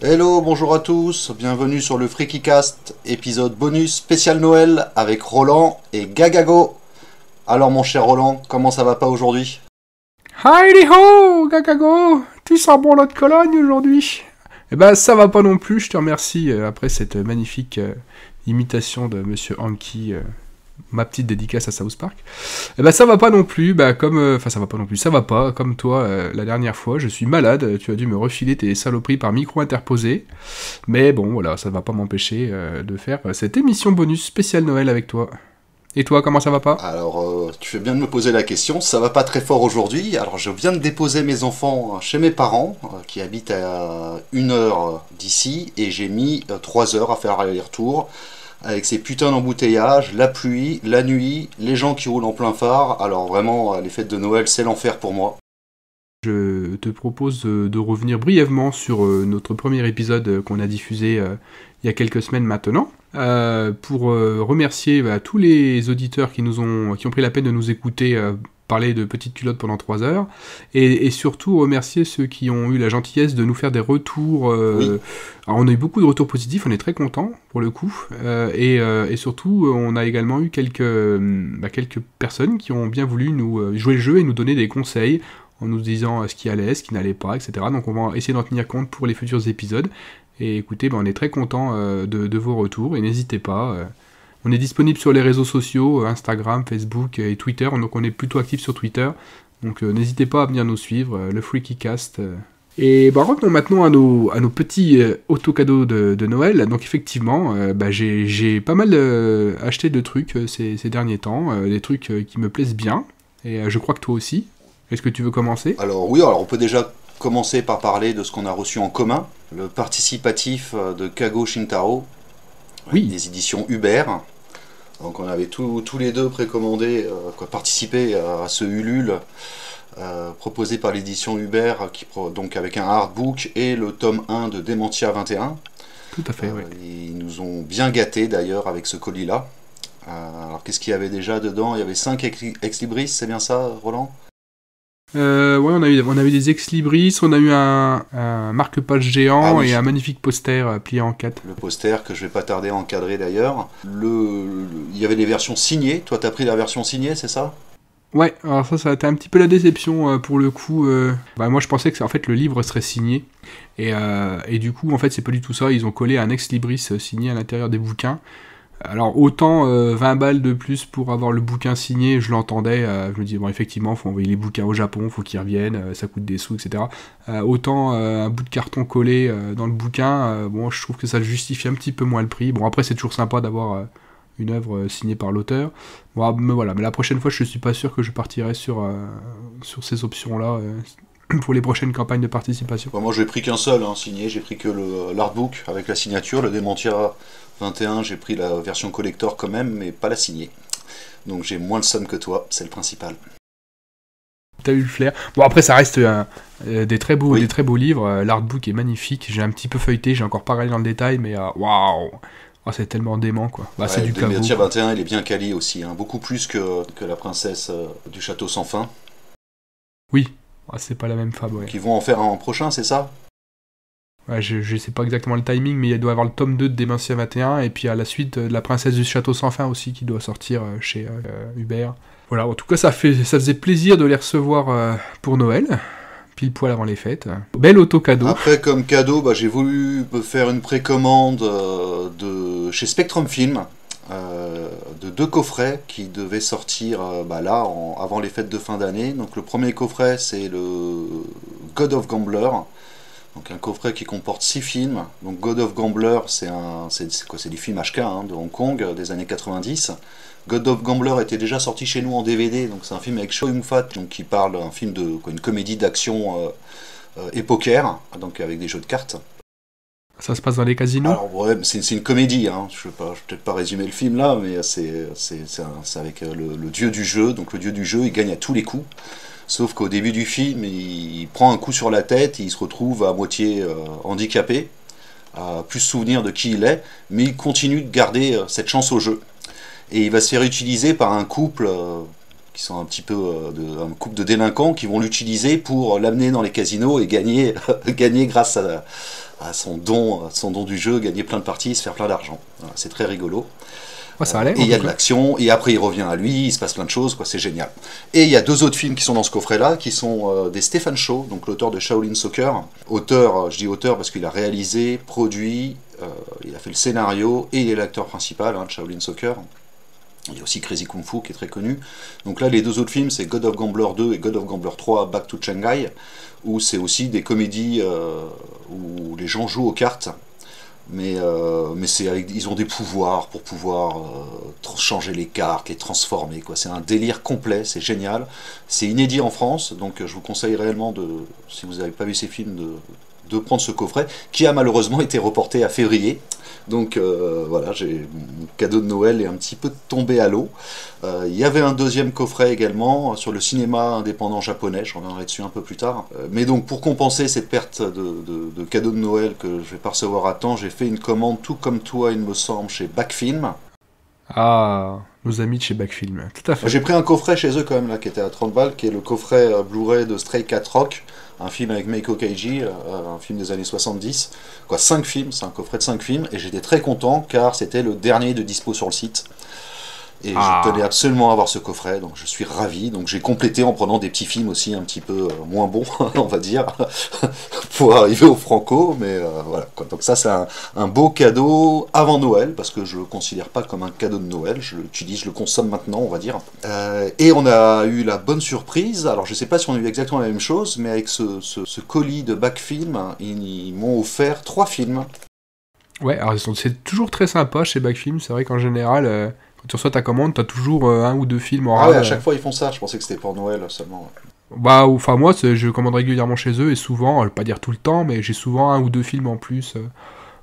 Hello, bonjour à tous, bienvenue sur le FreakyCast, épisode bonus spécial Noël avec Roland et Gagago. Alors mon cher Roland, comment ça va pas aujourd'hui? Heidi ho, Gagago, tu sens bon l'eau de Cologne aujourd'hui? Eh ben ça va pas non plus, je te remercie après cette magnifique imitation de Monsieur Hanky, ma petite dédicace à South Park. Eh ben ça va pas non plus, enfin ça va pas non plus, ça va pas, comme toi la dernière fois, je suis malade, tu as dû me refiler tes saloperies par micro interposé, mais bon voilà, ça va pas m'empêcher de faire cette émission bonus spéciale Noël avec toi. Et toi, comment ça va pas? Alors, tu fais bien de me poser la question, ça va pas très fort aujourd'hui. Alors je viens de déposer mes enfants chez mes parents, qui habitent à 1 heure d'ici, et j'ai mis 3 heures à faire aller-retour, avec ces putains d'embouteillages, la pluie, la nuit, les gens qui roulent en plein phare. Alors vraiment, les fêtes de Noël, c'est l'enfer pour moi. Je te propose de revenir brièvement sur notre premier épisode qu'on a diffusé il y a quelques semaines maintenant, pour remercier tous les auditeurs qui ont pris la peine de nous écouter parler de petites culottes pendant 3 heures, et surtout remercier ceux qui ont eu la gentillesse de nous faire des retours. Oui. Alors on a eu beaucoup de retours positifs, on est très contents pour le coup, et surtout on a également eu quelques personnes qui ont bien voulu nous jouer le jeu et nous donner des conseils, en nous disant ce qui allait, ce qui n'allait pas, etc. Donc on va essayer d'en tenir compte pour les futurs épisodes. Et écoutez, on est très content de vos retours, et n'hésitez pas. On est disponible sur les réseaux sociaux, Instagram, Facebook et Twitter, donc on est plutôt actif sur Twitter. Donc n'hésitez pas à venir nous suivre, le FreakyCast. Et revenons maintenant à nos petits auto-cadeaux de Noël. Donc effectivement, j'ai pas mal acheté de trucs ces derniers temps, des trucs qui me plaisent bien, et je crois que toi aussi. Est-ce que tu veux commencer? Alors oui, alors on peut déjà commencer par parler de ce qu'on a reçu en commun, le participatif de Kago Shintaro, Oui. des éditions Uber. Donc on avait tous les deux précommandé, participé à ce Ulule proposé par l'édition Uber, donc avec un artbook et le tome 1 de Dementia 21. Tout à fait, oui. Ils nous ont bien gâtés d'ailleurs avec ce colis-là. Alors qu'est-ce qu'il y avait déjà dedans? Il y avait 5 ex-libris, c'est bien ça, Roland? Ouais, on a eu des ex-libris, on a eu un marque-page géant et un magnifique poster plié en 4. Le poster que je vais pas tarder à encadrer d'ailleurs. Il y avait des versions signées. Toi, t'as pris la version signée, c'est ça? Ouais, alors ça a été un petit peu la déception pour le coup. Moi, je pensais que en fait le livre serait signé, et du coup, en fait, c'est pas du tout ça. Ils ont collé un ex-libris signé à l'intérieur des bouquins. Alors autant 20 balles de plus pour avoir le bouquin signé, je l'entendais, je me dis bon effectivement faut envoyer les bouquins au Japon, faut qu'ils reviennent, ça coûte des sous, etc. Autant un bout de carton collé dans le bouquin, je trouve que ça justifie un petit peu moins le prix. Bon après c'est toujours sympa d'avoir une œuvre signée par l'auteur. Mais la prochaine fois je suis pas sûr que je partirai sur ces options-là pour les prochaines campagnes de participation. Moi j'ai pris qu'un seul signé, j'ai pris que l'artbook avec la signature, le Dementia 21, j'ai pris la version collector quand même, mais pas la signée. Donc j'ai moins le somme que toi, c'est le principal. T'as eu le flair. Bon après ça reste des très beaux livres, l'artbook est magnifique, j'ai un petit peu feuilleté, j'ai encore pas regardé dans le détail, mais waouh, c'est tellement dément quoi. C'est du caveau. Le Dementia 21 il est bien quali aussi, beaucoup plus que la princesse du château sans fin. Oui, c'est pas la même fable, ouais. Qui vont en faire un prochain, c'est ça? Ouais, je sais pas exactement le timing, mais il doit y avoir le tome 2 de Dementia 21, et puis à la suite de la princesse du château sans fin aussi, qui doit sortir chez Uber. Voilà, en tout cas, ça faisait plaisir de les recevoir pour Noël, pile poil avant les fêtes. Bel auto-cadeau. Après, comme cadeau, j'ai voulu me faire une précommande chez Spectrum Film, de 2 coffrets qui devaient sortir avant les fêtes de fin d'année. Donc le premier coffret, c'est le God of Gambler. Donc un coffret qui comporte 6 films. Donc God of Gambler, c'est des films HK de Hong Kong des années 90. God of Gambler était déjà sorti chez nous en DVD, donc c'est un film avec Chow Yun-fat, donc qui parle d'un film une comédie d'action et poker, donc avec des jeux de cartes. Ça se passe dans les casinos? Alors ouais, c'est une comédie, je vais peut-être pas résumer le film là, mais c'est avec le dieu du jeu. Donc le dieu du jeu, il gagne à tous les coups. Sauf qu'au début du film, il prend un coup sur la tête, et il se retrouve à moitié handicapé, à plus se souvenir de qui il est, mais il continue de garder cette chance au jeu. Et il va se faire utiliser par un couple qui sont un petit peu un couple de délinquants qui vont l'utiliser pour l'amener dans les casinos et gagner, gagner grâce à son don du jeu, gagner plein de parties et se faire plein d'argent. Voilà, c'est très rigolo. Ouais, ça allait, et il y a de l'action, et après il revient à lui, il se passe plein de choses, quoi, c'est génial. Et il y a 2 autres films qui sont dans ce coffret-là, qui sont des Stephen Chow, donc l'auteur de Shaolin Soccer. Auteur, je dis auteur parce qu'il a réalisé, produit, il a fait le scénario, et il est l'acteur principal de Shaolin Soccer. Il y a aussi Crazy Kung Fu qui est très connu. Donc là, les 2 autres films, c'est God of Gambler 2 et God of Gambler 3, Back to Shanghai, où c'est aussi des comédies où les gens jouent aux cartes. Mais ils ont des pouvoirs pour pouvoir changer les cartes, les transformer, quoi. C'est un délire complet, c'est génial. C'est inédit en France, donc je vous conseille réellement, si vous n'avez pas vu ces films, de prendre ce coffret, qui a malheureusement été reporté à février. Donc voilà, mon cadeau de Noël est un petit peu tombé à l'eau. Il y avait un 2e coffret également sur le cinéma indépendant japonais, je reviendrai dessus un peu plus tard. Mais donc pour compenser cette perte de cadeau de Noël que je vais pas recevoir à temps, j'ai fait une commande tout comme toi, il me semble, chez Backfilm. Ah, nos amis de chez Backfilm, tout à fait. J'ai pris un coffret chez eux quand même, là, qui était à 30 balles, qui est le coffret Blu-ray de Stray Cat Rock, un film avec Meiko Kaiji, un film des années 70. 5 films, c'est un coffret de 5 films, et j'étais très content car c'était le dernier de dispo sur le site. Et je tenais absolument à avoir ce coffret, donc je suis ravi. Donc j'ai complété en prenant des petits films aussi un petit peu moins bons, on va dire, pour arriver au Franco. Mais voilà, quoi. Donc ça c'est un beau cadeau avant Noël, parce que je le considère pas comme un cadeau de Noël. Je l'utilise, je le consomme maintenant, on va dire. Et on a eu la bonne surprise. Alors je sais pas si on a eu exactement la même chose, mais avec ce colis de Backfilm, ils m'ont offert 3 films. Ouais, alors c'est toujours très sympa chez Backfilm. C'est vrai qu'en général, quand tu reçois ta commande, t'as toujours 1 ou 2 films en rab. Ah ouais, à chaque fois ils font ça. Je pensais que c'était pour Noël seulement. Bah, enfin moi, je commande régulièrement chez eux et souvent, je vais pas dire tout le temps, mais j'ai souvent 1 ou 2 films en plus.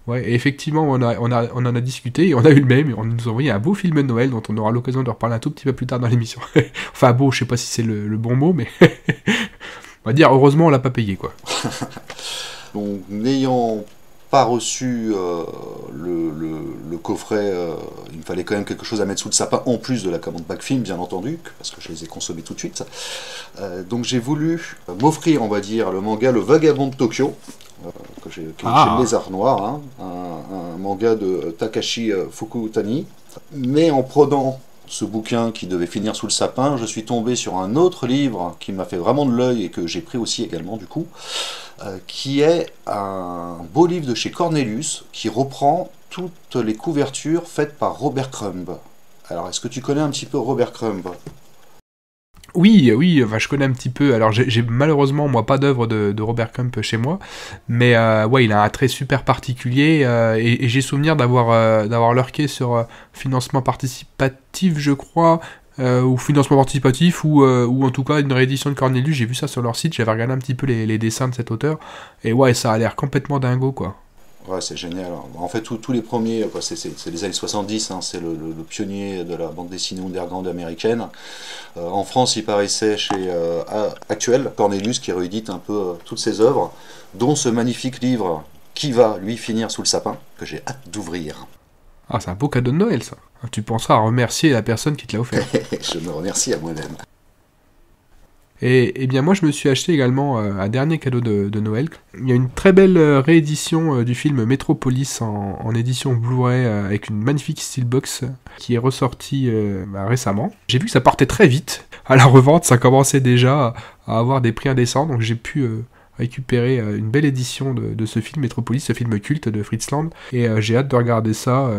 Ouais, et effectivement, on en a discuté et on a eu le même. On nous a envoyé un beau film de Noël dont on aura l'occasion de reparler un tout petit peu plus tard dans l'émission. Enfin beau, je sais pas si c'est le bon mot, mais on va dire heureusement on l'a pas payé, quoi. Donc n'ayant pas reçu le coffret, il me fallait quand même quelque chose à mettre sous le sapin, en plus de la commande Backfilm, bien entendu, parce que je les ai consommés tout de suite. Donc j'ai voulu m'offrir, on va dire, le manga Le Vagabond de Tokyo, qui est chez Lézard Noir, hein, un manga de Takashi Fukutani. Mais en prenant ce bouquin qui devait finir sous le sapin, je suis tombé sur un autre livre qui m'a fait vraiment de l'œil et que j'ai pris aussi également du coup, qui est un beau livre de chez Cornelius qui reprend toutes les couvertures faites par Robert Crumb. Alors est-ce que tu connais un petit peu Robert Crumb ? Oui, enfin, je connais un petit peu. Alors, j'ai malheureusement, moi, pas d'œuvre de Robert Crumb chez moi, mais ouais, il a un trait super particulier et j'ai souvenir d'avoir lurké sur financement participatif, je crois, ou financement participatif, ou en tout cas une réédition de Cornelius. J'ai vu ça sur leur site, j'avais regardé un petit peu les dessins de cet auteur, et ouais, ça a l'air complètement dingo, quoi. Ouais, c'est génial. En fait, tous les premiers, c'est les années 70, hein, c'est le pionnier de la bande dessinée underground américaine. En France, il paraissait chez Actuel, Cornelius, qui réédite un peu toutes ses œuvres, dont ce magnifique livre qui va, lui, finir sous le sapin, que j'ai hâte d'ouvrir. Ah, c'est un beau cadeau de Noël, ça. Tu penseras à remercier la personne qui te l'a offert. Je me remercie à moi-même. Et bien moi je me suis acheté également un dernier cadeau de Noël. Il y a une très belle réédition du film Metropolis en édition Blu-ray avec une magnifique steelbox qui est ressortie récemment. J'ai vu que ça partait très vite. À la revente, ça commençait déjà à avoir des prix indécents, donc j'ai pu récupérer une belle édition de ce film Metropolis, ce film culte de Fritz Lang, et j'ai hâte de regarder ça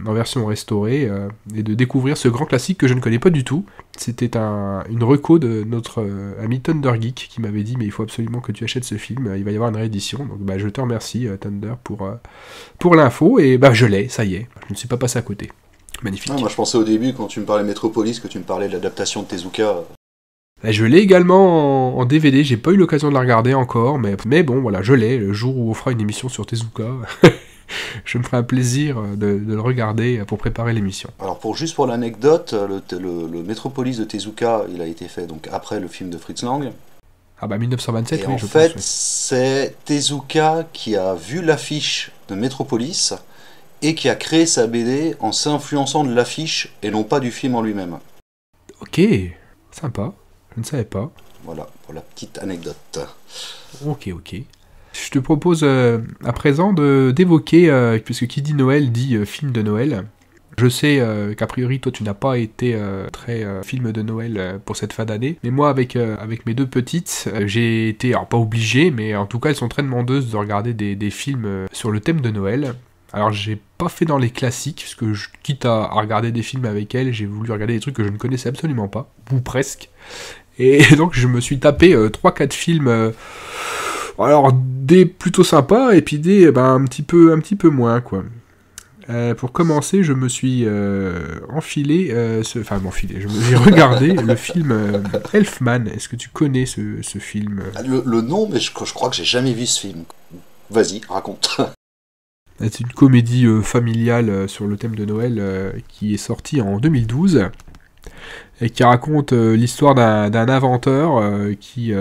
en version restaurée et de découvrir ce grand classique que je ne connais pas du tout. C'était une reco de notre ami Thunder Geek qui m'avait dit mais il faut absolument que tu achètes ce film, il va y avoir une réédition, donc je te remercie Thunder pour l'info, et je l'ai, ça y est, je ne suis pas passé à côté. Magnifique. Moi je pensais au début quand tu me parlais Metropolis que tu me parlais de l'adaptation de Tezuka. Je l'ai également en DVD, j'ai pas eu l'occasion de la regarder encore, mais bon, voilà, je l'ai. Le jour où on fera une émission sur Tezuka, je me ferai un plaisir de le regarder pour préparer l'émission. Alors juste pour l'anecdote, le Metropolis de Tezuka, il a été fait donc après le film de Fritz Lang. Ah 1927, et oui, en fait, c'est Tezuka qui a vu l'affiche de Metropolis et qui a créé sa BD en s'influençant de l'affiche et non pas du film en lui-même. Ok. Sympa, je ne savais pas. Voilà, pour la petite anecdote. Ok. Je te propose à présent d'évoquer, puisque qui dit Noël dit film de Noël. Je sais qu'a priori, toi, tu n'as pas été très film de Noël pour cette fin d'année. Mais moi, avec mes deux petites, j'ai été, alors pas obligé, mais en tout cas, elles sont très demandeuses de regarder des films sur le thème de Noël. Alors, j'ai pas fait dans les classiques, puisque quitte à regarder des films avec elles, j'ai voulu regarder des trucs que je ne connaissais absolument pas, ou presque. Et donc, je me suis tapé 3-4 films... alors, des plutôt sympas, et puis des un petit peu moins, quoi. Pour commencer, je me suis enfilé, j'ai regardé le film Elfman. Est-ce que tu connais ce film? Le nom, mais je crois que j'ai jamais vu ce film. Vas-y, raconte. C'est une comédie familiale sur le thème de Noël qui est sortie en 2012 et qui raconte l'histoire d'un inventeur qui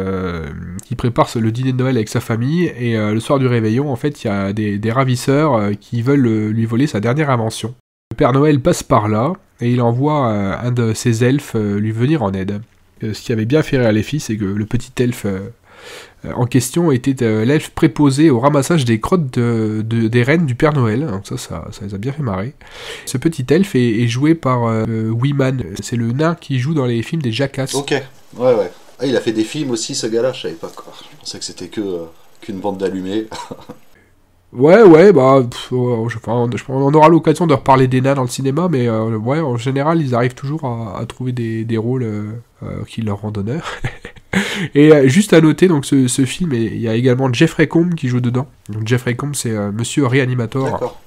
prépare le dîner de Noël avec sa famille, et le soir du réveillon, en fait, il y a des ravisseurs qui veulent lui voler sa dernière invention. Le Père Noël passe par là, et il envoie un de ses elfes lui venir en aide. Ce qui avait bien fait rire les filles, c'est que le petit elfe en question était l'elfe préposé au ramassage des crottes des rennes du Père Noël. Donc ça les a bien fait marrer. Ce petit elfe est joué par Wiman. C'est le nain qui joue dans les films des Jackass. Ok, ouais. Ah, il a fait des films aussi, ce gars-là, je savais pas quoi. Je pensais que c'était qu'une bande d'allumés. Ouais, on aura l'occasion de reparler des nains dans le cinéma, mais ouais, en général, ils arrivent toujours à trouver des rôles qui leur rendent honneur. Et juste à noter, donc ce film, il y a également Jeffrey Combs qui joue dedans. Donc Jeffrey Combs, c'est Monsieur Reanimator. D'accord.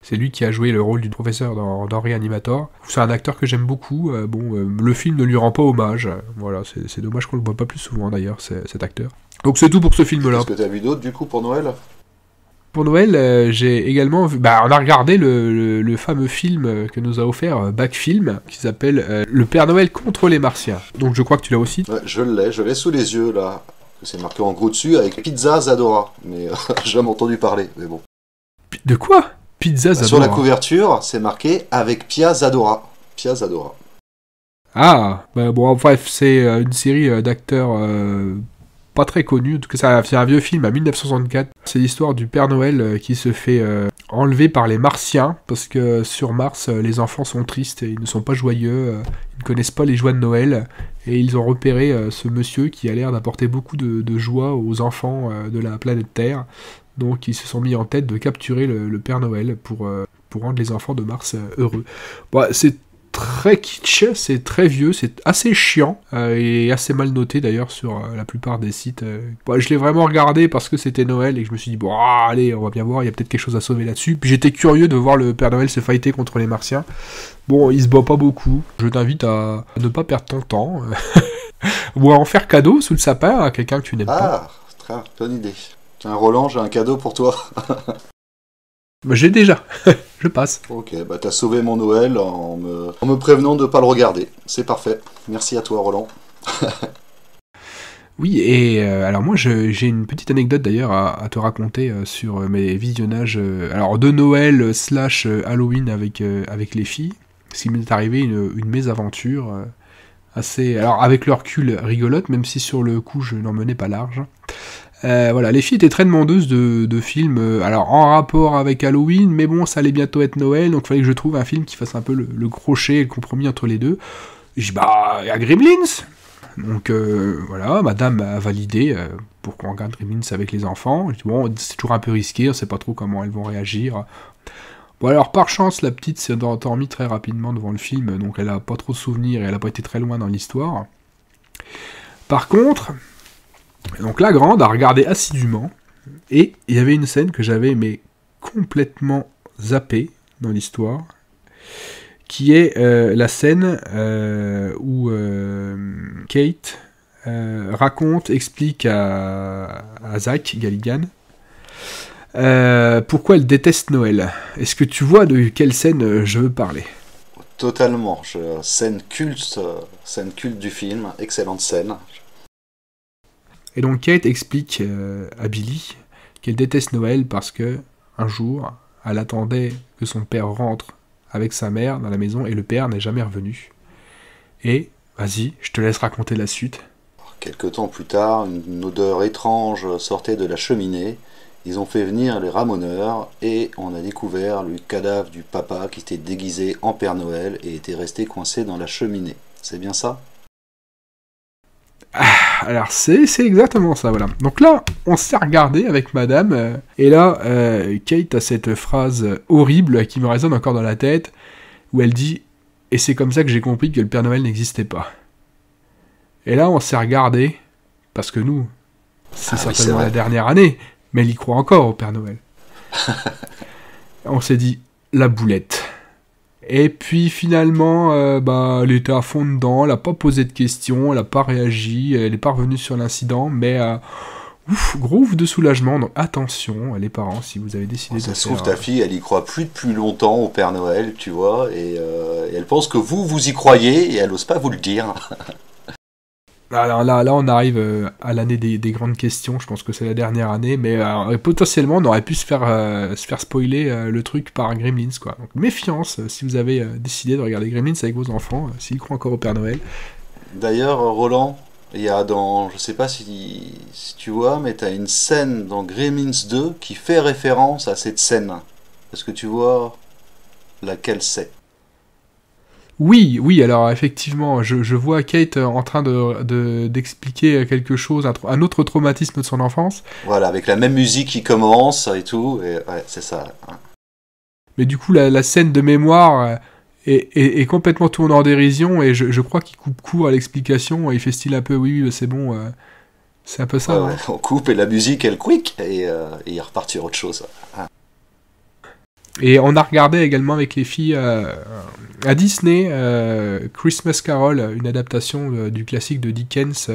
C'est lui qui a joué le rôle du professeur dans Reanimator. C'est un acteur que j'aime beaucoup. Le film ne lui rend pas hommage. Voilà, c'est dommage qu'on le voit pas plus souvent d'ailleurs, cet acteur. Donc c'est tout pour ce film-là. Est-ce que t'as vu d'autres du coup pour Noël? Pour Noël, j'ai également vu... on a regardé le fameux film que nous a offert Backfilm, qui s'appelle Le Père Noël contre les Martiens. Donc je crois que tu l'as aussi. Ouais, je l'ai sous les yeux là. C'est marqué en gros dessus avec Pizza Zadora. Mais j'ai jamais entendu parler, mais bon. De quoi? Pizza Zadora. Sur la couverture, c'est marqué avec Pia Zadora. Pia Zadora. Ah, bref, c'est une série d'acteurs... pas très connu, en tout cas c'est un vieux film à 1964. C'est l'histoire du Père Noël qui se fait enlever par les Martiens, parce que sur Mars, les enfants sont tristes, et ils ne sont pas joyeux, ils ne connaissent pas les joies de Noël, et ils ont repéré ce monsieur qui a l'air d'apporter beaucoup de joie aux enfants de la planète Terre. Donc ils se sont mis en tête de capturer le Père Noël pour rendre les enfants de Mars heureux. C'est très kitsch, c'est très vieux, c'est assez chiant et assez mal noté d'ailleurs sur la plupart des sites. Je l'ai vraiment regardé parce que c'était Noël et que je me suis dit allez, on va bien voir, il y a peut-être quelque chose à sauver là-dessus. Puis j'étais curieux de voir le Père Noël se fighter contre les Martiens. Bon, il se bat pas beaucoup. Je t'invite à ne pas perdre ton temps ou à en faire cadeau sous le sapin à quelqu'un que tu n'aimes pas. Très bonne idée. Tiens Roland, j'ai un cadeau pour toi. J'ai déjà, je passe. Ok, t'as sauvé mon Noël en me prévenant de pas le regarder. C'est parfait. Merci à toi Roland. Oui, et alors moi j'ai une petite anecdote d'ailleurs à te raconter sur mes visionnages alors de Noël / Halloween avec les filles. Parce qu'il m'est arrivé une mésaventure assez... Alors avec le recul rigolote, même si sur le coup je n'en menais pas large. Voilà, les filles étaient très demandeuses de films alors en rapport avec Halloween, mais bon, ça allait bientôt être Noël, donc il fallait que je trouve un film qui fasse un peu le crochet et le compromis entre les deux. J'ai dit, il y a Gremlins. Donc voilà, madame a validé pour qu'on regarde Gremlins avec les enfants. Je dis, bon, c'est toujours un peu risqué, on sait pas trop comment elles vont réagir. Bon alors par chance, la petite s'est endormie très rapidement devant le film, donc elle a pas trop de souvenirs et elle a pas été très loin dans l'histoire. Par contre... Donc la grande a regardé assidûment, et il y avait une scène que j'avais complètement zappée dans l'histoire, qui est la scène où Kate explique à Zach Galligan pourquoi elle déteste Noël. Est-ce que tu vois de quelle scène je veux parler? Totalement. Scène culte du film, excellente scène. Et donc Kate explique à Billy qu'elle déteste Noël parce que un jour, elle attendait que son père rentre avec sa mère dans la maison et le père n'est jamais revenu. Et Vas-y, je te laisse raconter la suite. Quelque temps plus tard, une odeur étrange sortait de la cheminée. Ils ont fait venir les ramoneurs et on a découvert le cadavre du papa qui était déguisé en Père Noël et était resté coincé dans la cheminée. C'est bien ça? Alors c'est exactement ça, voilà. Donc là, on s'est regardé avec madame, et là, Kate a cette phrase horrible qui me résonne encore dans la tête, où elle dit « Et c'est comme ça que j'ai compris que le Père Noël n'existait pas ». Et là, on s'est regardé, parce que nous, c'est certainement la dernière année, mais elle y croit encore au Père Noël. On s'est dit « La boulette ». Et puis finalement, elle était à fond dedans, elle n'a pas posé de questions, elle n'a pas réagi, elle n'est pas revenue sur l'incident, mais gros ouf de soulagement. Donc attention, les parents, si vous avez décidé de ça faire... se trouve, ta fille, elle y croit plus depuis longtemps au Père Noël, tu vois, et elle pense que vous y croyez, et elle n'ose pas vous le dire. Alors là, on arrive à l'année des grandes questions. Je pense que c'est la dernière année, mais potentiellement, on aurait pu se faire spoiler le truc par Gremlins, quoi. Donc méfiance si vous avez décidé de regarder Gremlins avec vos enfants, s'ils croient encore au Père Noël. D'ailleurs, Roland, il y a je sais pas si tu vois, mais tu as une scène dans Gremlins 2 qui fait référence à cette scène. Est-ce que tu vois laquelle c'est? Oui, alors effectivement, je vois Kate en train d'expliquer quelque chose, un autre traumatisme de son enfance. Voilà, avec la même musique qui commence et tout, et ouais, c'est ça. Mais du coup, la scène de mémoire est complètement tournée en dérision, et je crois qu'il coupe court à l'explication, et il fait style un peu, oui, c'est bon, c'est un peu ça. Ouais, on coupe et la musique, elle quick, et il repart sur autre chose. Ah. Et on a regardé également avec les filles à Disney Christmas Carol, une adaptation du classique de Dickens,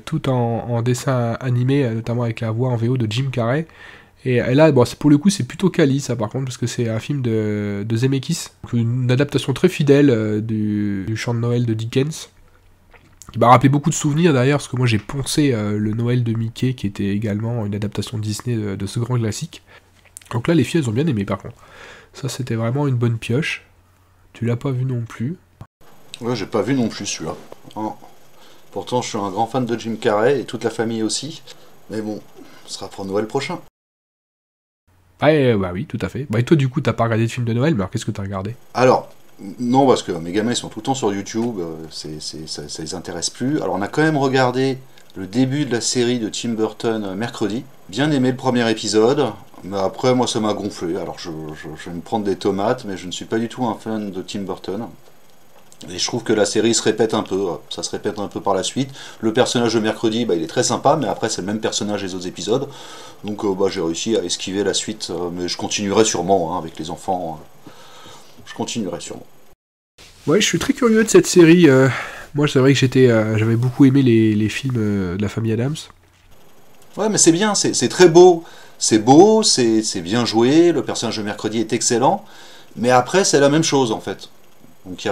tout en dessin animé, notamment avec la voix en VO de Jim Carrey. Et là, pour le coup, c'est plutôt quali, ça, par contre, parce que c'est un film de Zemeckis, une adaptation très fidèle du chant de Noël de Dickens, qui m'a rappelé beaucoup de souvenirs d'ailleurs, parce que moi j'ai poncé le Noël de Mickey, qui était également une adaptation Disney de ce grand classique. Donc là, les filles, elles ont bien aimé, par contre. Ça, c'était vraiment une bonne pioche. Tu l'as pas vu non plus? Ouais, j'ai pas vu non plus celui-là. Oh. Pourtant, je suis un grand fan de Jim Carrey, et toute la famille aussi. Mais bon, ce sera pour Noël prochain. Ouais, bah oui, tout à fait. Bah et toi, du coup, t'as pas regardé de film de Noël, mais alors qu'est-ce que t'as regardé? Alors, non, parce que mes gamins, ils sont tout le temps sur YouTube, ça les intéresse plus. Alors, on a quand même regardé le début de la série de Tim Burton mercredi. Bien aimé le premier épisode, mais après, moi, ça m'a gonflé. Alors, je vais me prendre des tomates, mais je ne suis pas du tout un fan de Tim Burton. Et je trouve que la série se répète un peu, ça se répète un peu par la suite. Le personnage de mercredi, il est très sympa, mais après c'est le même personnage les autres épisodes. Donc j'ai réussi à esquiver la suite, mais je continuerai sûrement avec les enfants. Je continuerai sûrement. Ouais, je suis très curieux de cette série. Moi, c'est vrai que j'avais beaucoup aimé les films de la famille Adams. Ouais, mais c'est bien, c'est très beau. C'est beau, c'est bien joué, le personnage de mercredi est excellent. Mais après, c'est la même chose en fait. Donc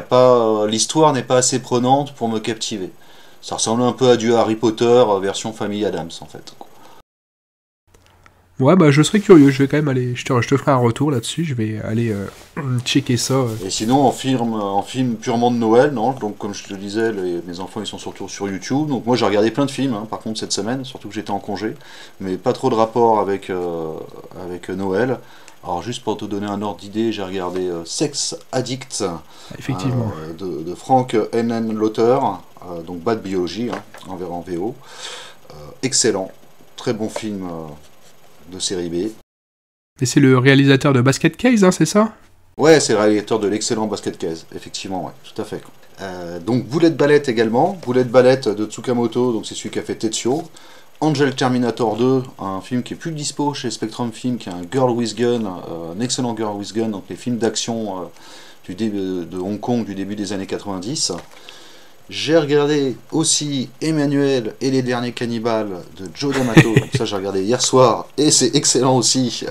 l'histoire n'est pas assez prenante pour me captiver. Ça ressemble un peu à du Harry Potter version famille Adams en fait. Ouais, je serais curieux, je vais quand même aller, je te ferai un retour là-dessus, je vais aller checker ça. Et sinon, en film purement de Noël, non, donc comme je te le disais, mes enfants ils sont surtout sur YouTube, donc moi j'ai regardé plein de films, par contre cette semaine, surtout que j'étais en congé, mais pas trop de rapport avec Noël. Alors juste pour te donner un ordre d'idée, j'ai regardé Sex Addict, effectivement, de Frank Henenlotter, donc Bad Biology, en VO, excellent, très bon film de série B. Et c'est le réalisateur de Basket Case, c'est ça? Ouais, c'est le réalisateur de l'excellent Basket Case, effectivement, ouais, tout à fait. Donc Bullet Ballet également, Bullet Ballet de Tsukamoto, donc c'est celui qui a fait Tetsuo. Angel Terminator 2, un film qui est plus dispo chez Spectrum Film, qui est un Girl with Gun, un excellent Girl with Gun, donc les films d'action de Hong Kong du début des années 90. J'ai regardé aussi Emmanuel et les derniers cannibales de Joe D'Amato, ça j'ai regardé hier soir, et c'est excellent aussi.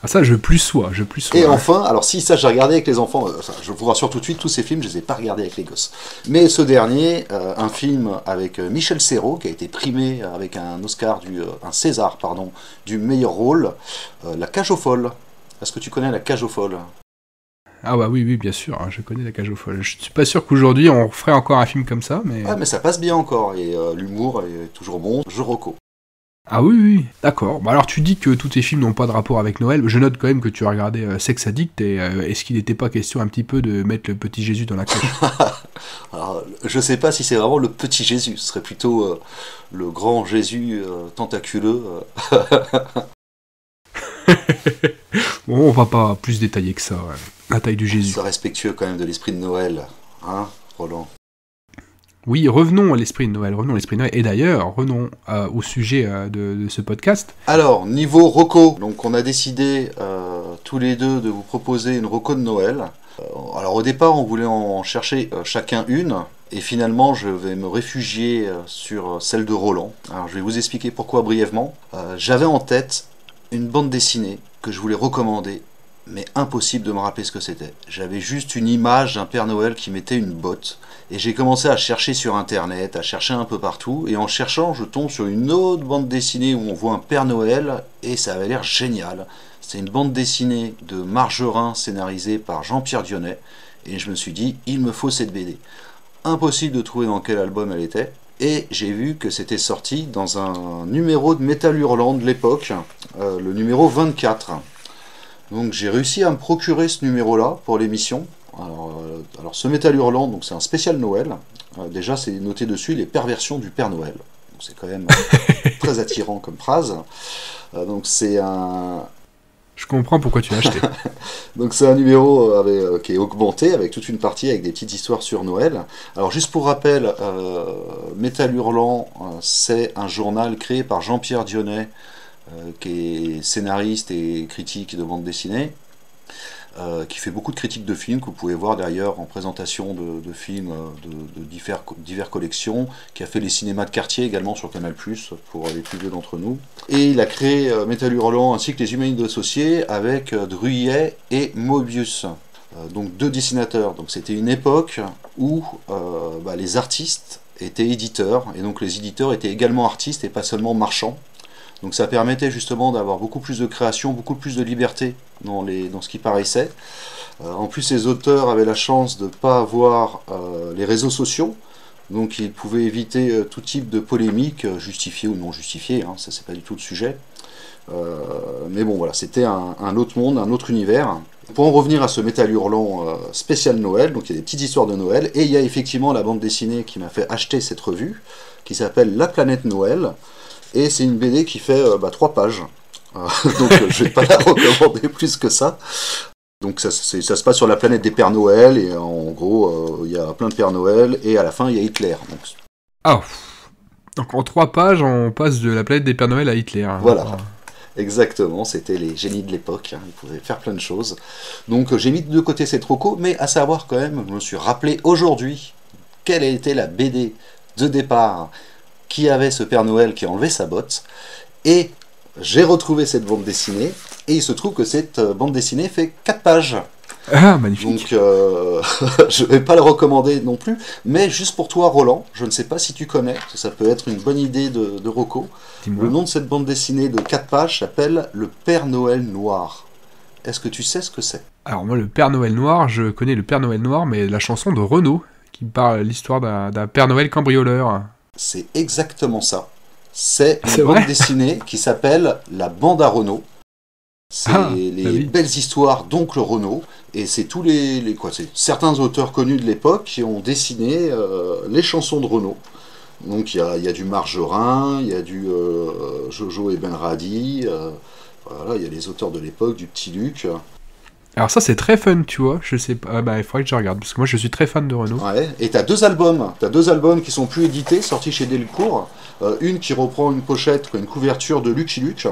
Ah ça, je plus sois. Et enfin, alors si ça j'ai regardé avec les enfants, je vous rassure tout de suite, tous ces films je les ai pas regardés avec les gosses. Mais ce dernier, un film avec Michel Serrault, qui a été primé avec un César, du meilleur rôle, La Cage aux folles. Est-ce que tu connais La Cage aux folles? Ah bah oui, bien sûr, hein, je connais La Cage aux Folles. Je suis pas sûr qu'aujourd'hui on ferait encore un film comme ça, mais... Ah, mais ça passe bien encore, et l'humour est toujours bon, je reco. Ah oui, d'accord. Bah alors tu dis que tous tes films n'ont pas de rapport avec Noël. Je note quand même que tu as regardé Sex Addict, et est-ce qu'il n'était pas question un petit peu de mettre le petit Jésus dans la crèche? Alors, je sais pas si c'est vraiment le petit Jésus, ce serait plutôt le grand Jésus tentaculeux. Bon, on va pas plus détailler que ça, ouais. La taille du Jésus. C'est respectueux quand même de l'esprit de Noël, hein, Roland? Oui, revenons à l'esprit de Noël, et d'ailleurs, revenons au sujet de ce podcast. Alors, niveau reco, donc on a décidé tous les deux de vous proposer une reco de Noël. Alors au départ, on voulait en chercher chacun une, et finalement je vais me réfugier sur celle de Roland. Alors je vais vous expliquer pourquoi brièvement. J'avais en tête une bande dessinée que je voulais recommander, mais impossible de me rappeler ce que c'était. J'avais juste une image d'un Père Noël qui mettait une botte, et j'ai commencé à chercher sur internet, à chercher un peu partout, et en cherchant, je tombe sur une autre bande dessinée où on voit un Père Noël, et ça avait l'air génial. C'est une bande dessinée de Margerin scénarisée par Jean-Pierre Dionnet, et je me suis dit, il me faut cette BD. Impossible de trouver dans quel album elle était, et j'ai vu que c'était sorti dans un numéro de Métal Hurlant de l'époque, le numéro 24. Donc j'ai réussi à me procurer ce numéro-là pour l'émission. Alors ce Métal Hurlant, donc c'est un spécial Noël. Déjà c'est noté dessus les perversions du Père Noël. Donc c'est quand même très attirant comme phrase. Donc c'est un... Je comprends pourquoi tu l'as acheté. Donc c'est un numéro qui est augmenté, avec toute une partie avec des petites histoires sur Noël. Alors juste pour rappel, Métal Hurlant, c'est un journal créé par Jean-Pierre Dionnet, qui est scénariste et critique de bande dessinée, qui fait beaucoup de critiques de films, que vous pouvez voir d'ailleurs en présentation de films de divers collections, qui a fait les cinémas de quartier également sur Canal+, pour les plus vieux d'entre nous. Et il a créé Métal Hurlant ainsi que les Humanoïdes associés avec Druyet et Moebius. Donc deux dessinateurs. Donc c'était une époque où les artistes étaient éditeurs, et donc les éditeurs étaient également artistes et pas seulement marchands. Donc ça permettait justement d'avoir beaucoup plus de création, beaucoup plus de liberté dans ce qui paraissait. En plus, les auteurs avaient la chance de ne pas avoir les réseaux sociaux, donc ils pouvaient éviter tout type de polémique, justifiée ou non justifiée, hein, ça c'est pas du tout le sujet. Mais bon voilà, c'était un autre monde, un autre univers. Pour en revenir à ce Métal Hurlant spécial Noël, donc il y a des petites histoires de Noël, et il y a effectivement la bande dessinée qui m'a fait acheter cette revue, qui s'appelle La Planète Noël. Et c'est une BD qui fait 3 pages. Donc je ne vais pas la recommander plus que ça. Donc ça se passe sur la planète des Pères Noël, et en gros, il y a plein de Pères Noël, et à la fin, il y a Hitler. Donc... Ah, donc en 3 pages, on passe de la planète des Pères Noël à Hitler. Hein. Voilà, exactement, c'était les génies de l'époque, hein, ils pouvaient faire plein de choses. Donc j'ai mis de côté cette reco, mais à savoir quand même, je me suis rappelé aujourd'hui quelle était la BD de départ qui avait ce Père Noël qui enlevait sa botte, et j'ai retrouvé cette bande dessinée, et il se trouve que cette bande dessinée fait 4 pages. Ah, magnifique. Donc je ne vais pas le recommander non plus, mais juste pour toi Roland, je ne sais pas si tu connais, ça peut être une bonne idée de reco. Le nom de cette bande dessinée de 4 pages s'appelle Le Père Noël Noir. Est-ce que tu sais ce que c'est? Alors moi, le Père Noël Noir, je connais le Père Noël Noir, mais la chanson de Renaud, qui parle l'histoire d'un Père Noël cambrioleur. C'est exactement ça. C'est une bande dessinée qui s'appelle La Bande à Renaud. C'est les belles histoires d'Oncle Renaud. Et c'est tous c'est certains auteurs connus de l'époque qui ont dessiné les chansons de Renaud. Donc il y a du Margerin, il y a du Jojo et Benradi. Voilà, il y a les auteurs de l'époque, du Petit Luc. Alors ça c'est très fun, tu vois, je sais pas, il faudrait que je regarde, parce que moi je suis très fan de Renaud. Ouais, et t'as 2 albums qui sont plus édités, sortis chez Delcourt. Une qui reprend une pochette, une couverture de Lucky Luke,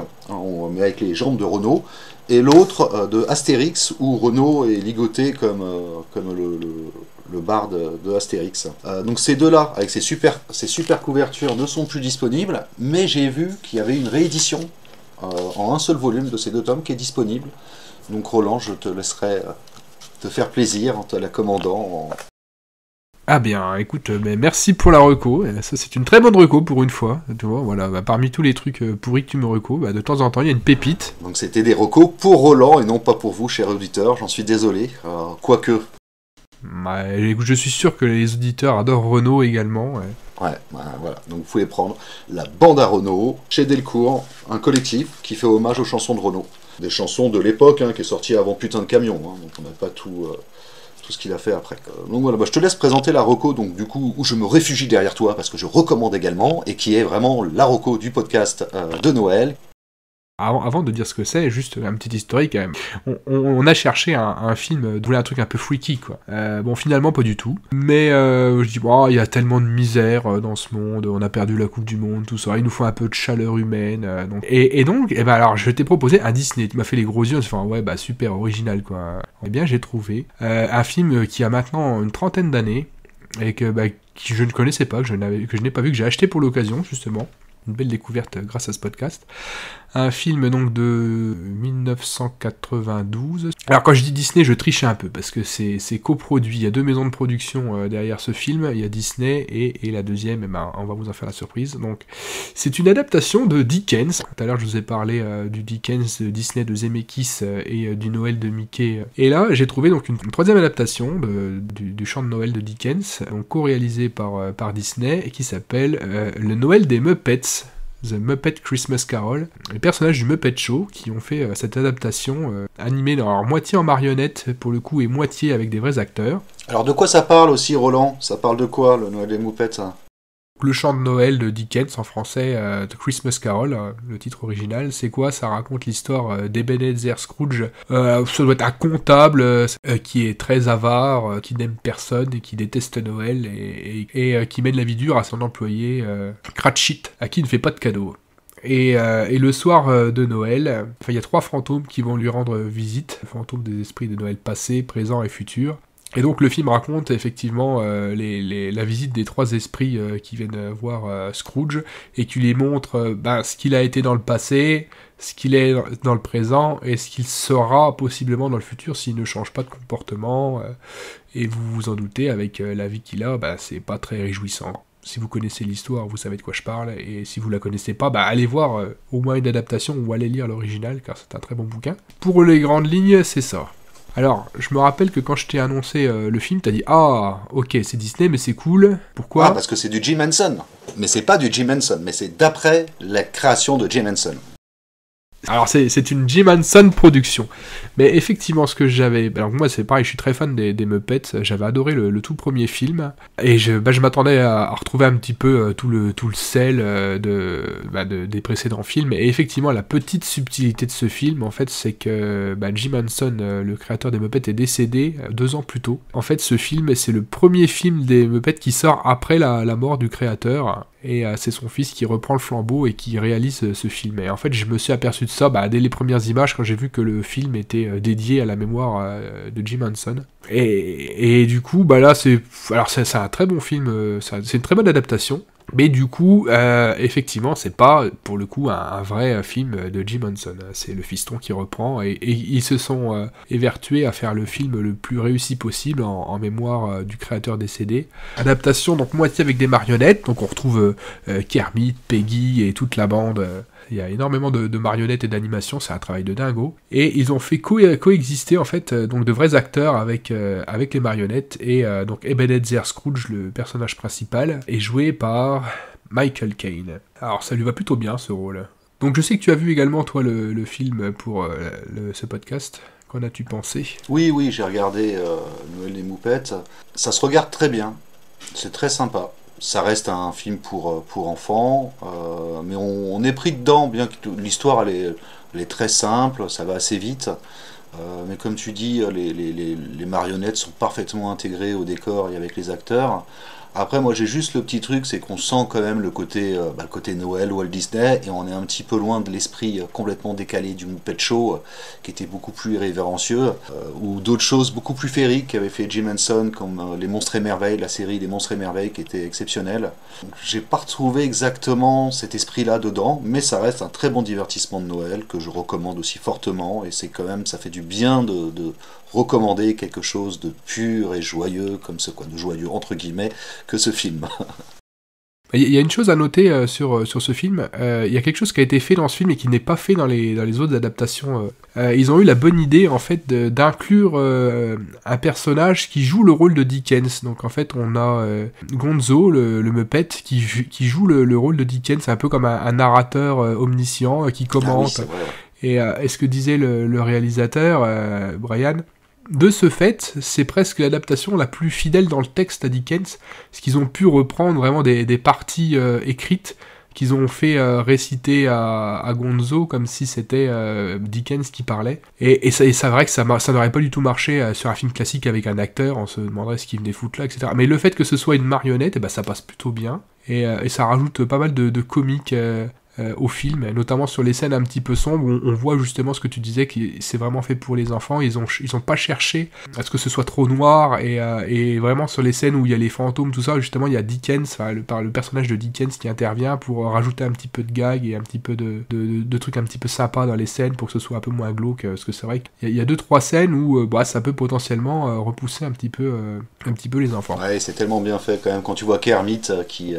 mais avec les jambes de Renaud, et l'autre de Astérix, où Renaud est ligoté comme le barde de Astérix. Donc ces deux-là, avec ces super couvertures, ne sont plus disponibles, mais j'ai vu qu'il y avait une réédition en un seul volume de ces 2 tomes qui est disponible. Donc Roland, je te laisserai te faire plaisir en te la commandant Ah bien, écoute, mais merci pour la reco. Ça, c'est une très bonne reco pour une fois. Tu vois, voilà, parmi tous les trucs pourris que tu me reco, de temps en temps, il y a une pépite. Donc c'était des recos pour Roland et non pas pour vous, chers auditeurs, j'en suis désolé. Quoique. Écoute, je suis sûr que les auditeurs adorent Renault également. Ouais, voilà. Donc vous pouvez prendre la bande à Renault, chez Delcourt, un collectif qui fait hommage aux chansons de Renault. Des chansons de l'époque, qui est sortie avant Putain de camion, donc on n'a pas tout ce qu'il a fait après. Donc voilà, je te laisse présenter la reco, donc du coup, où je me réfugie derrière toi, parce que je recommande également, et qui est vraiment la reco du podcast de Noël. Avant de dire ce que c'est, juste un petit historique quand même. On a cherché un film, voulait un truc un peu freaky quoi. Bon finalement pas du tout. Mais je dis il y a tellement de misère dans ce monde, on a perdu la Coupe du Monde, tout ça. Il nous faut un peu de chaleur humaine. Donc alors je t'ai proposé un Disney. Tu m'as fait les gros yeux, enfin ouais super original quoi. Eh bien j'ai trouvé un film qui a maintenant une trentaine d'années et que je ne connaissais pas, que je n'ai pas vu, que j'ai acheté pour l'occasion justement. Une belle découverte grâce à ce podcast. Un film donc de 1992. Alors quand je dis Disney, je triche un peu parce que c'est coproduit. Il y a 2 maisons de production derrière ce film. Il y a Disney et la deuxième, on va vous en faire la surprise. Donc c'est une adaptation de Dickens. Tout à l'heure je vous ai parlé du Dickens de Disney de Zemeckis et du Noël de Mickey. Et là j'ai trouvé donc une troisième adaptation du chant de Noël de Dickens, co-réalisé par Disney et qui s'appelle Le Noël des Muppets. The Muppet Christmas Carol, les personnages du Muppet Show qui ont fait cette adaptation animée, alors moitié en marionnette pour le coup et moitié avec des vrais acteurs. Alors de quoi ça parle aussi Roland ? Ça parle de quoi le Noël des Muppets ? Le chant de Noël de Dickens en français, The Christmas Carol, le titre original, c'est quoi ? Ça raconte l'histoire d'Ebenezer Scrooge. Ça doit être un comptable qui est très avare, qui n'aime personne et qui déteste Noël et qui mène la vie dure à son employé Cratchit, à qui il ne fait pas de cadeaux. Et le soir de Noël, il y a 3 fantômes qui vont lui rendre visite, fantômes des esprits de Noël passés, présents et futurs. Et donc le film raconte effectivement la visite des 3 esprits qui viennent voir Scrooge et qui lui montrent ce qu'il a été dans le passé, ce qu'il est dans le présent et ce qu'il sera possiblement dans le futur s'il ne change pas de comportement. Et vous vous en doutez, avec la vie qu'il a, c'est pas très réjouissant. Si vous connaissez l'histoire, vous savez de quoi je parle, et si vous la connaissez pas, allez voir au moins une adaptation ou allez lire l'original, car c'est un très bon bouquin. Pour les grandes lignes, c'est ça. Alors, je me rappelle que quand je t'ai annoncé le film, t'as dit « Ah, ok, c'est Disney, mais c'est cool. Pourquoi ?» Ah, parce que c'est du Jim Henson. Mais c'est pas du Jim Henson, mais c'est d'après la création de Jim Henson. Alors c'est une Jim Henson production. Mais effectivement, ce que j'avais... Alors moi c'est pareil, je suis très fan des Muppets, j'avais adoré le tout premier film, et je m'attendais à retrouver un petit peu tout le sel des précédents films, et effectivement la petite subtilité de ce film, en fait, c'est que Jim Henson, le créateur des Muppets, est décédé 2 ans plus tôt. En fait, ce film, c'est le premier film des Muppets qui sort après la mort du créateur, et c'est son fils qui reprend le flambeau et qui réalise ce film. Et en fait, je me suis aperçu de ça dès les premières images quand j'ai vu que le film était dédié à la mémoire de Jim Henson. Et du coup, là, c'est un très bon film, c'est une très bonne adaptation. Mais du coup, effectivement, c'est pas pour le coup un vrai film de Jim Henson. C'est le fiston qui reprend et ils se sont évertués à faire le film le plus réussi possible en mémoire du créateur décédé. Adaptation donc moitié avec des marionnettes, donc on retrouve Kermit, Peggy et toute la bande. Il y a énormément de marionnettes et d'animations, c'est un travail de dingo. Et ils ont fait coexister en fait donc de vrais acteurs avec les marionnettes. Et donc Ebenezer Scrooge, le personnage principal, est joué par Michael Caine. Alors ça lui va plutôt bien ce rôle. Donc je sais que tu as vu également toi le film pour ce podcast. Qu'en as-tu pensé ? Oui, j'ai regardé Noël des Muppets. Ça se regarde très bien, c'est très sympa. Ça reste un film pour enfants, mais on est pris dedans, bien que l'histoire elle est très simple, ça va assez vite. Mais comme tu dis, les marionnettes sont parfaitement intégrées au décor et avec les acteurs. Après, moi j'ai juste le petit truc, c'est qu'on sent quand même le côté Noël, Walt Disney, et on est un petit peu loin de l'esprit complètement décalé du Muppet Show, qui était beaucoup plus irrévérencieux, ou d'autres choses beaucoup plus féeriques qu'avait fait Jim Henson, comme Les Monstres et Merveilles, la série des Monstres et Merveilles, qui était exceptionnelle. Donc, j'ai pas retrouvé exactement cet esprit-là dedans, mais ça reste un très bon divertissement de Noël, que je recommande aussi fortement, et c'est quand même, ça fait du bien de recommander quelque chose de pur et joyeux, comme ce quoi de joyeux entre guillemets, que ce film. Il y a une chose à noter sur ce film, il y a quelque chose qui a été fait dans ce film et qui n'est pas fait dans les autres adaptations. Ils ont eu la bonne idée en fait d'inclure un personnage qui joue le rôle de Dickens. Donc en fait on a Gonzo, le Muppet, qui joue le rôle de Dickens, c'est un peu comme un narrateur omniscient qui commente. Ah oui, Et ce que disait le réalisateur, Brian, de ce fait, c'est presque l'adaptation la plus fidèle dans le texte à Dickens, parce qu'ils ont pu reprendre vraiment des parties écrites qu'ils ont fait réciter à Gonzo comme si c'était Dickens qui parlait. Et c'est vrai que ça n'aurait pas du tout marché sur un film classique avec un acteur, on se demanderait ce qu'il venait foutre là, etc. Mais le fait que ce soit une marionnette, ça passe plutôt bien, et ça rajoute pas mal de comique au film, notamment sur les scènes un petit peu sombres, où on voit justement ce que tu disais, que c'est vraiment fait pour les enfants. Ils ont pas cherché à ce que ce soit trop noir, et vraiment sur les scènes où il y a les fantômes, tout ça, justement il y a Dickens, le personnage de Dickens qui intervient pour rajouter un petit peu de gag et un petit peu de trucs un petit peu sympas dans les scènes pour que ce soit un peu moins glauque, parce que c'est vrai qu'il y a 2-3 scènes où ça peut potentiellement repousser un petit peu les enfants. Ouais, c'est tellement bien fait quand même quand tu vois Kermit qui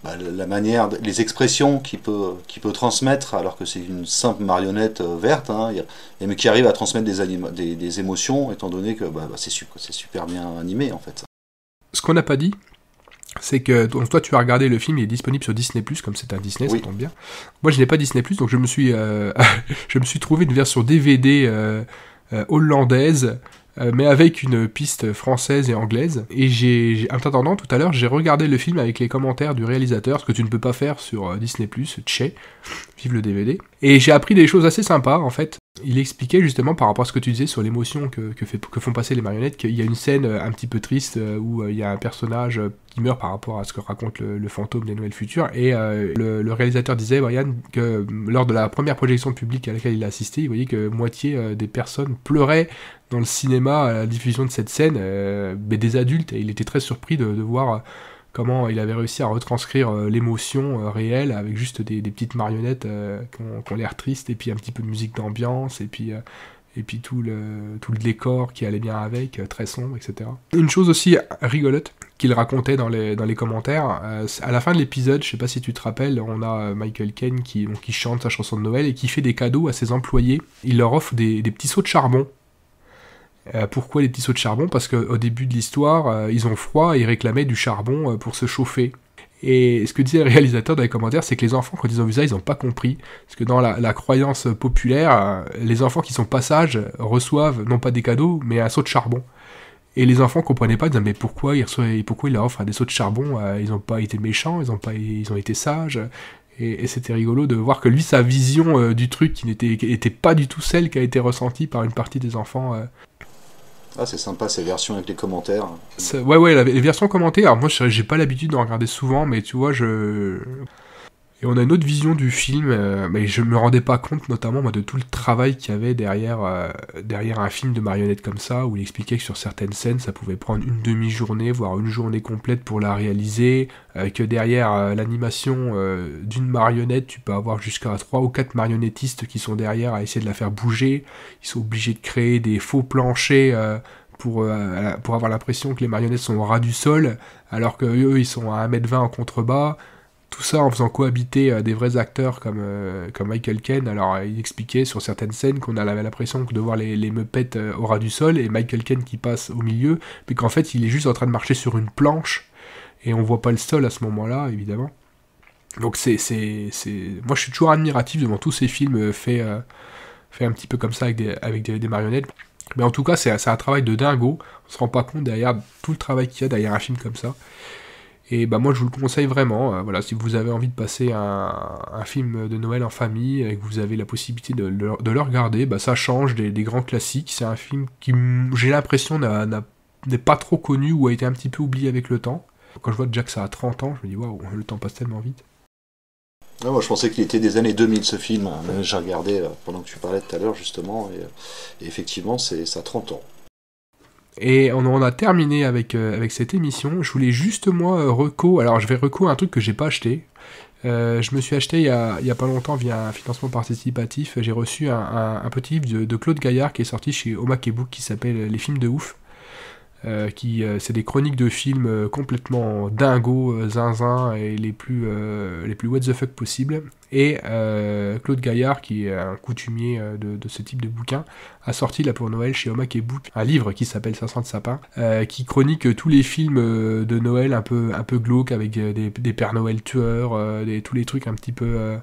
la manière, les expressions qu'il peut transmettre, alors que c'est une simple marionnette verte, hein, mais qui arrive à transmettre des émotions, étant donné que c'est super bien animé en fait. Ce qu'on n'a pas dit, c'est que donc toi tu as regardé le film, il est disponible sur Disney+, comme c'est un Disney, oui. Ça tombe bien. Moi je n'ai pas Disney+, donc je me suis trouvé une version DVD hollandaise, mais avec une piste française et anglaise. Et en attendant, tout à l'heure, j'ai regardé le film avec les commentaires du réalisateur, ce que tu ne peux pas faire sur Disney+, Tché, vive le DVD. Et j'ai appris des choses assez sympas, en fait. Il expliquait justement par rapport à ce que tu disais sur l'émotion que font passer les marionnettes, qu'il y a une scène un petit peu triste où il y a un personnage qui meurt par rapport à ce que raconte le fantôme des Noëls futurs, et le réalisateur disait, Brian, que lors de la première projection publique à laquelle il a assisté, il voyait que moitié des personnes pleuraient dans le cinéma à la diffusion de cette scène, mais des adultes, et il était très surpris de voir comment il avait réussi à retranscrire l'émotion réelle avec juste des petites marionnettes qui ont l'air tristes, et puis un petit peu de musique d'ambiance, et puis tout le décor qui allait bien avec, très sombre, etc. Une chose aussi rigolote qu'il racontait dans les commentaires, à la fin de l'épisode, je sais pas si tu te rappelles, on a Michael Caine qui chante sa chanson de Noël et qui fait des cadeaux à ses employés. Il leur offre des petits seaux de charbon. Pourquoi les petits seaux de charbon ? Parce qu'au début de l'histoire, ils ont froid et ils réclamaient du charbon pour se chauffer. Et ce que disait le réalisateur dans les commentaires, c'est que les enfants, quand ils ont vu ça, ils n'ont pas compris. Parce que dans la croyance populaire, les enfants qui sont pas sages reçoivent non pas des cadeaux, mais un seau de charbon. Et les enfants comprenaient pas, ils disaient mais pourquoi il leur offre des seaux de charbon ? Ils n'ont pas été méchants, ils ont été sages. Et c'était rigolo de voir que lui, sa vision du truc, qui était pas du tout celle qui a été ressentie par une partie des enfants. Ah, c'est sympa ces versions avec les commentaires. Ouais, les versions commentées, alors moi j'ai pas l'habitude d'en regarder souvent, mais tu vois, Et on a une autre vision du film, mais je me rendais pas compte notamment moi, de tout le travail qu'il y avait derrière un film de marionnettes comme ça, où il expliquait que sur certaines scènes, ça pouvait prendre une demi-journée, voire une journée complète pour la réaliser, que derrière l'animation d'une marionnette, tu peux avoir jusqu'à 3 ou 4 marionnettistes qui sont derrière à essayer de la faire bouger. Ils sont obligés de créer des faux planchers pour avoir l'impression que les marionnettes sont au ras du sol, alors qu'eux, ils sont à 1m20 en contrebas. Tout ça en faisant cohabiter des vrais acteurs comme Michael Caine. Alors il expliquait sur certaines scènes qu'on avait l'impression de voir les Muppets au ras du sol et Michael Caine qui passe au milieu, mais qu'en fait il est juste en train de marcher sur une planche et on voit pas le sol à ce moment-là, évidemment. Donc moi je suis toujours admiratif devant tous ces films faits un petit peu comme ça avec des marionnettes. Mais en tout cas c'est un travail de dingo, on se rend pas compte derrière tout le travail qu'il y a derrière un film comme ça. Et moi je vous le conseille vraiment, voilà, si vous avez envie de passer un film de Noël en famille et que vous avez la possibilité de le regarder, ça change des grands classiques. C'est un film qui, j'ai l'impression, n'est pas trop connu ou a été un petit peu oublié avec le temps. Quand je vois déjà que ça a 30 ans, je me dis waouh, le temps passe tellement vite. Ah, moi je pensais qu'il était des années 2000 ce film, j'ai regardé pendant que tu parlais tout à l'heure justement, et effectivement ça a 30 ans. Et on a terminé avec cette émission. Je voulais juste moi reco. Alors je vais reco un truc que j'ai pas acheté. Je me suis acheté il y a pas longtemps via un financement participatif, j'ai reçu un petit livre de Claude Gaillard qui est sorti chez Omake Book qui s'appelle Les films de ouf. C'est des chroniques de films complètement dingos, zinzin et les plus what the fuck possibles. Et Claude Gaillard, qui est un coutumier de ce type de bouquin, a sorti là pour Noël chez Omake Book un livre qui s'appelle 500 de sapin, qui chronique tous les films de Noël un peu glauques avec des Pères Noël tueurs, tous les trucs un petit peu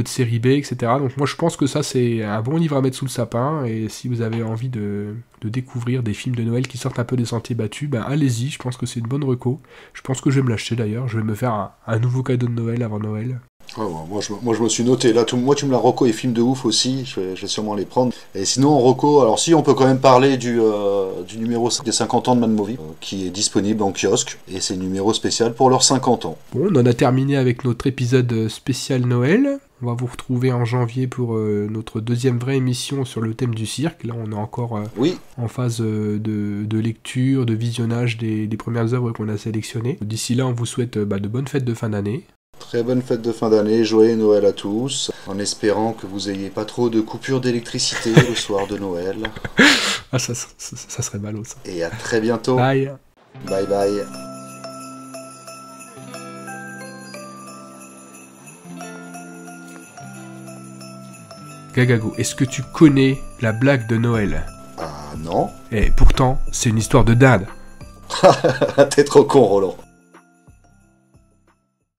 de série B, etc. Donc moi je pense que ça c'est un bon livre à mettre sous le sapin, et si vous avez envie de découvrir des films de Noël qui sortent un peu des sentiers battus, ben allez-y, je pense que c'est une bonne reco. Je pense que je vais me l'acheter d'ailleurs, je vais me faire un nouveau cadeau de Noël avant Noël. Ouais, moi je me suis noté, là moi tu me l'as reco et films de ouf aussi, je vais sûrement les prendre. Et sinon en reco, alors si on peut quand même parler du numéro des 50 ans de Mad Movie, qui est disponible en kiosque, et c'est le numéro spécial pour leurs 50 ans. Bon, on en a terminé avec notre épisode spécial Noël. On va vous retrouver en janvier pour notre deuxième vraie émission sur le thème du cirque. Là, on est encore en phase de lecture, de visionnage des premières œuvres qu'on a sélectionnées. D'ici là, on vous souhaite de bonnes fêtes de fin d'année. Très bonne fête de fin d'année, joyeux Noël à tous, en espérant que vous ayez pas trop de coupures d'électricité le soir de Noël. Ah, ça serait ballot, ça. Et à très bientôt. Bye. Bye bye. Gagago, est-ce que tu connais la blague de Noël? Ah non. Et pourtant, c'est une histoire de dinde. T'es trop con, Roland.